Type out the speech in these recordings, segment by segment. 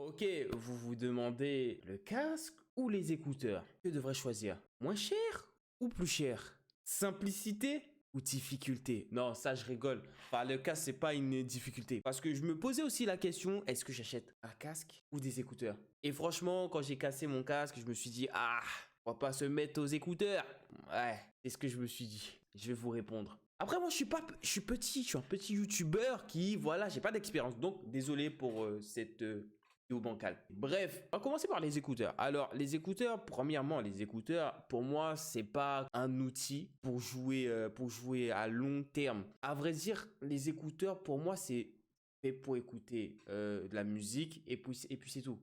Ok, vous vous demandez le casque ou les écouteurs? Que devrais-je choisir? Moins cher ou plus cher? Simplicité ou difficulté? Non, ça je rigole. Enfin, le casque, c'est pas une difficulté. Parce que je me posais aussi la question, est-ce que j'achète un casque ou des écouteurs? Et franchement, quand j'ai cassé mon casque, je me suis dit, ah, on va pas se mettre aux écouteurs. Ouais, c'est ce que je me suis dit. Je vais vous répondre. Après, moi, je suis petit, je suis un petit youtubeur qui, voilà, j'ai pas d'expérience. Donc, désolé pour cette bancal. Bref, on va commencer par les écouteurs. Alors, les écouteurs, premièrement, les écouteurs, pour moi, c'est pas un outil pour jouer à long terme. À vrai dire, les écouteurs, pour moi, c'est fait pour écouter de la musique et puis c'est tout.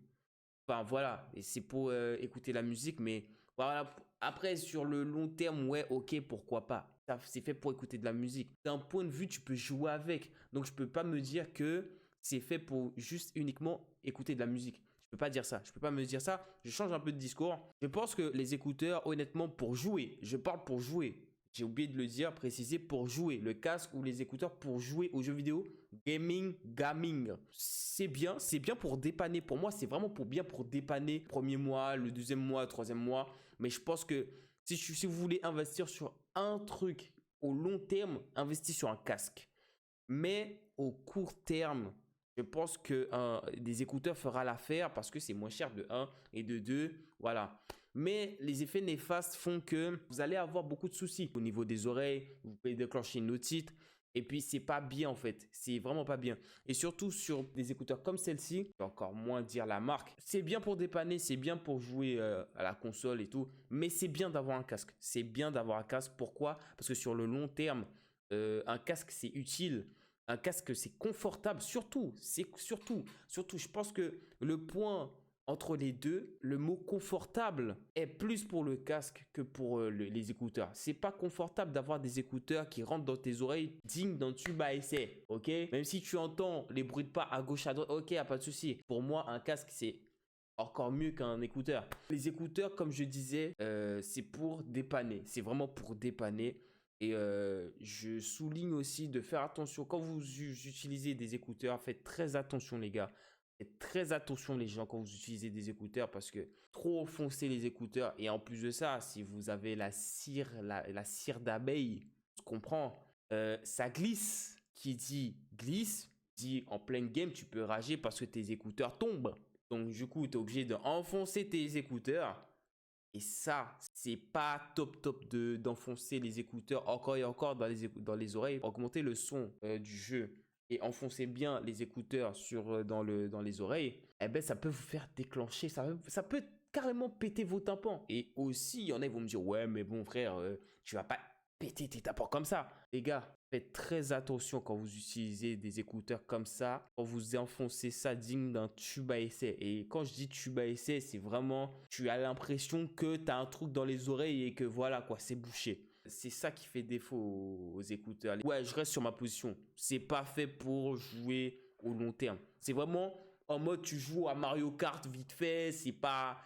Enfin, voilà, et c'est pour écouter la musique, mais voilà. Après, sur le long terme, ouais, ok, pourquoi pas. C'est fait pour écouter de la musique. D'un point de vue, tu peux jouer avec. Donc, je peux pas me dire que c'est fait pour juste uniquement écouter de la musique. Je peux pas dire ça. Je peux pas me dire ça. Je change un peu de discours. Je pense que les écouteurs, honnêtement, pour jouer, je parle pour jouer. J'ai oublié de le dire, préciser pour jouer. Le casque ou les écouteurs pour jouer aux jeux vidéo. Gaming. C'est bien pour dépanner. Pour moi, c'est vraiment bien pour dépanner. Premier mois, le deuxième mois, le troisième mois. Mais je pense que si vous voulez investir sur un truc au long terme, investissez sur un casque. Mais au court terme, je pense que des écouteurs fera l'affaire parce que c'est moins cher de un et de 2. Voilà. Mais les effets néfastes font que vous allez avoir beaucoup de soucis au niveau des oreilles. Vous pouvez déclencher une otite. Et puis, c'est pas bien en fait. C'est vraiment pas bien. Et surtout sur des écouteurs comme celle-ci, je vais encore moins dire la marque. C'est bien pour dépanner, c'est bien pour jouer à la console et tout. Mais c'est bien d'avoir un casque. C'est bien d'avoir un casque. Pourquoi? Parce que sur le long terme, un casque, c'est utile. Un casque, c'est confortable. Surtout, je pense que le point entre les deux, le mot confortable est plus pour le casque que pour les écouteurs. C'est pas confortable d'avoir des écouteurs qui rentrent dans tes oreilles dignes d'un tube à essai, ok? Même si tu entends les bruits de pas à gauche, à droite, ok, y a pas de souci. Pour moi, un casque, c'est encore mieux qu'un écouteur. Les écouteurs, comme je disais, c'est pour dépanner. C'est vraiment pour dépanner. Et je souligne aussi de faire attention. Quand vous utilisez des écouteurs, faites très attention les gars. Faites très attention les gens quand vous utilisez des écouteurs parce que trop enfoncer les écouteurs. Et en plus de ça, si vous avez la cire, la cire d'abeille, je comprends, ça glisse. Qui dit glisse, dit en pleine game, tu peux rager parce que tes écouteurs tombent. Donc du coup, tu es obligé d'enfoncer tes écouteurs. Et ça, c'est pas top d'enfoncer les écouteurs encore et encore dans les oreilles. Augmenter le son du jeu et enfoncer bien les écouteurs dans les oreilles, eh ben, ça peut vous faire déclencher, ça peut carrément péter vos tympans. Et aussi, il y en a qui vont me dire, ouais, mais bon frère, tu vas pas péter tes tympans comme ça. Les gars, faites très attention quand vous utilisez des écouteurs comme ça, quand vous enfoncez ça digne d'un tube à essai. Et quand je dis tube à essai, c'est vraiment, tu as l'impression que tu as un truc dans les oreilles et que voilà quoi, c'est bouché. C'est ça qui fait défaut aux écouteurs. Ouais, je reste sur ma position. C'est pas fait pour jouer au long terme. C'est vraiment en mode tu joues à Mario Kart vite fait, c'est pas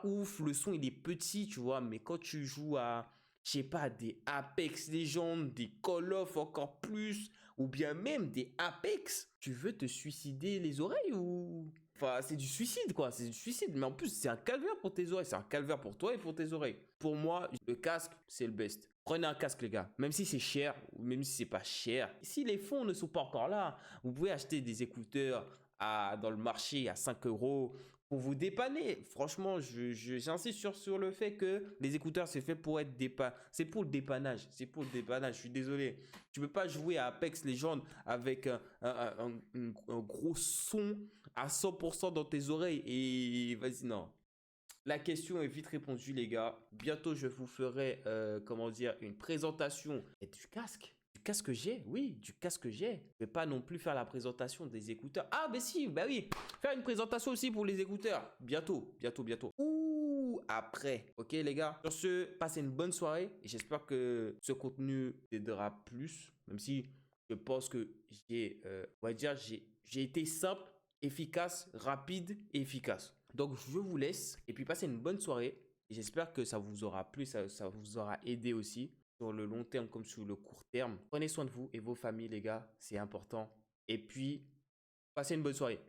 ouf, le son il est petit, tu vois, mais quand tu joues à je sais pas, des Apex Legends, des Call of encore plus, ou bien même des Apex, tu veux te suicider les oreilles ou... Enfin, c'est du suicide quoi, c'est du suicide. Mais en plus, c'est un calvaire pour tes oreilles, c'est un calvaire pour toi et pour tes oreilles. Pour moi, le casque, c'est le best. Prenez un casque les gars, même si c'est cher, ou même si c'est pas cher. Si les fonds ne sont pas encore là, vous pouvez acheter des écouteurs dans le marché à 5 euros pour vous dépanner. Franchement, j'insiste sur le fait que les écouteurs, c'est fait pour être c'est pour le dépannage. C'est pour le dépannage. Je suis désolé. Tu peux pas jouer à Apex Legends avec un gros son à 100% dans tes oreilles. Et vas-y, non. La question est vite répondue, les gars. Bientôt, je vous ferai, comment dire, une présentation et du casque. Du casque que j'ai, oui, du casque que j'ai. Je vais pas non plus faire la présentation des écouteurs. Ah, mais si, bah oui. Faire une présentation aussi pour les écouteurs. Bientôt. Ouh, après. Ok, les gars. Sur ce, passez une bonne soirée. Et j'espère que ce contenu t'aidera plus. Même si je pense que on va dire, j'ai été simple, efficace, rapide et efficace. Donc, je vous laisse et puis passez une bonne soirée. J'espère que ça vous aura plu, ça vous aura aidé aussi sur le long terme comme sur le court terme. Prenez soin de vous et vos familles, les gars, c'est important. Et puis, passez une bonne soirée.